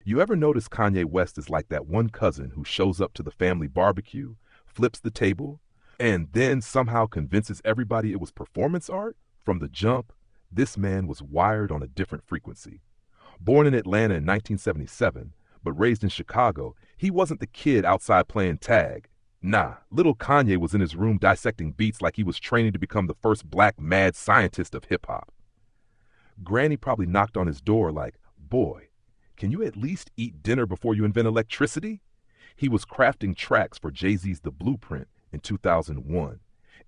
You ever notice Kanye West is like that one cousin who shows up to the family barbecue, flips the table, and then somehow convinces everybody it was performance art? From the jump, this man was wired on a different frequency. Born in Atlanta in 1977, but raised in Chicago, he wasn't the kid outside playing tag. Nah, little Kanye was in his room dissecting beats like he was training to become the first black mad scientist of hip-hop. Granny probably knocked on his door like, "Boy, can you at least eat dinner before you invent electricity?" He was crafting tracks for Jay-Z's The Blueprint in 2001,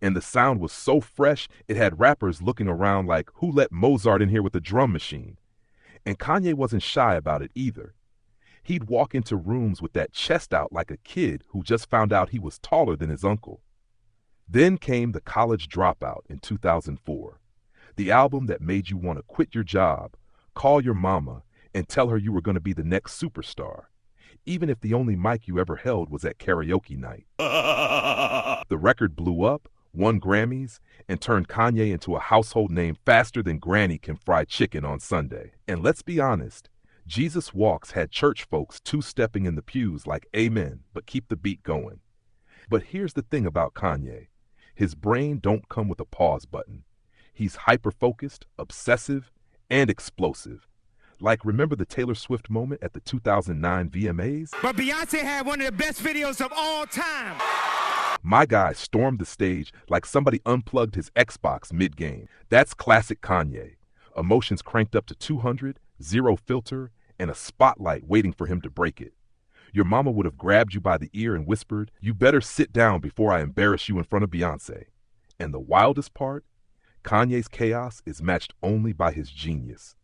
and the sound was so fresh it had rappers looking around like, who let Mozart in here with a drum machine? And Kanye wasn't shy about it either. He'd walk into rooms with that chest out like a kid who just found out he was taller than his uncle. Then came the College Dropout in 2004, the album that made you want to quit your job, call your mama, and tell her you were going to be the next superstar, even if the only mic you ever held was at karaoke night. The record blew up, won Grammys, and turned Kanye into a household name faster than Granny can fry chicken on Sunday. And let's be honest, Jesus Walks had church folks two-stepping in the pews like amen, but keep the beat going. But here's the thing about Kanye. His brain don't come with a pause button. He's hyper-focused, obsessive, and explosive. Like, remember the Taylor Swift moment at the 2009 VMAs? But Beyonce had one of the best videos of all time. My guy stormed the stage like somebody unplugged his Xbox mid-game. That's classic Kanye. Emotions cranked up to 200, zero filter, and a spotlight waiting for him to break it. Your mama would have grabbed you by the ear and whispered, "You better sit down before I embarrass you in front of Beyonce." And the wildest part? Kanye's chaos is matched only by his genius.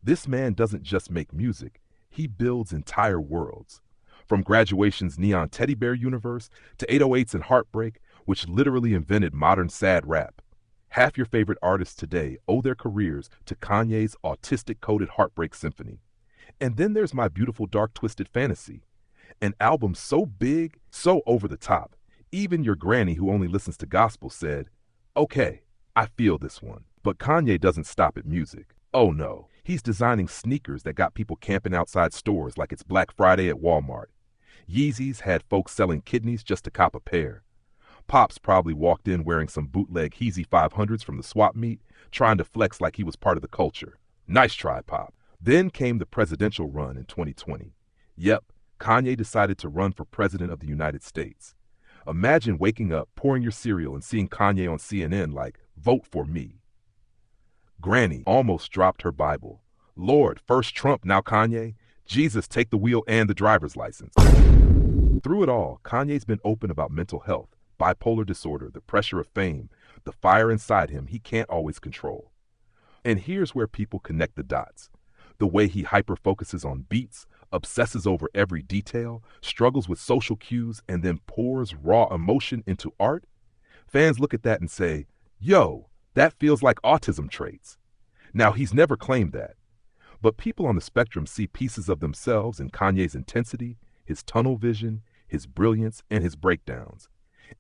This man doesn't just make music, he builds entire worlds. From Graduation's neon teddy bear universe to 808s and Heartbreak, which literally invented modern sad rap. Half your favorite artists today owe their careers to Kanye's autistic-coded Heartbreak Symphony. And then there's My Beautiful Dark Twisted Fantasy, an album so big, so over the top, even your granny who only listens to gospel said, "Okay, I feel this one." But Kanye doesn't stop at music. Oh no, he's designing sneakers that got people camping outside stores like it's Black Friday at Walmart. Yeezys had folks selling kidneys just to cop a pair. Pops probably walked in wearing some bootleg Yeezy 500s from the swap meet, trying to flex like he was part of the culture. Nice try, Pop. Then came the presidential run in 2020. Yep, Kanye decided to run for president of the United States. Imagine waking up, pouring your cereal, and seeing Kanye on CNN like, "Vote for me." Granny almost dropped her Bible. "Lord, first Trump, now Kanye. Jesus, take the wheel and the driver's license." Through it all, Kanye's been open about mental health, bipolar disorder, the pressure of fame, the fire inside him he can't always control. And here's where people connect the dots. The way he hyper-focuses on beats, obsesses over every detail, struggles with social cues, and then pours raw emotion into art. Fans look at that and say, "Yo, that feels like autism traits." Now, he's never claimed that. But people on the spectrum see pieces of themselves in Kanye's intensity, his tunnel vision, his brilliance, and his breakdowns.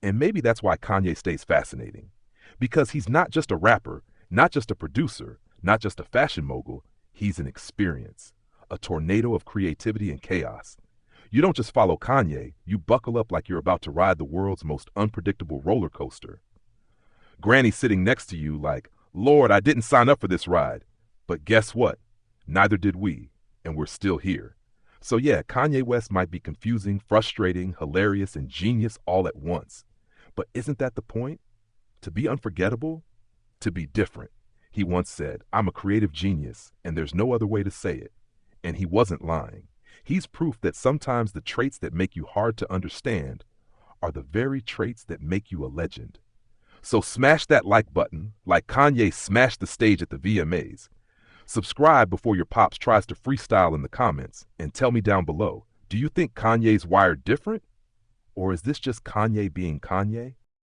And maybe that's why Kanye stays fascinating. Because he's not just a rapper, not just a producer, not just a fashion mogul, he's an experience, a tornado of creativity and chaos. You don't just follow Kanye, you buckle up like you're about to ride the world's most unpredictable roller coaster. Granny sitting next to you like, "Lord, I didn't sign up for this ride." But guess what? Neither did we, and we're still here. So yeah, Kanye West might be confusing, frustrating, hilarious, and genius all at once. But isn't that the point? To be unforgettable? To be different. He once said, "I'm a creative genius, and there's no other way to say it." And he wasn't lying. He's proof that sometimes the traits that make you hard to understand are the very traits that make you a legend. So smash that like button, like Kanye smashed the stage at the VMAs. Subscribe before your pops tries to freestyle in the comments, and tell me down below, do you think Kanye's wired different? Or is this just Kanye being Kanye?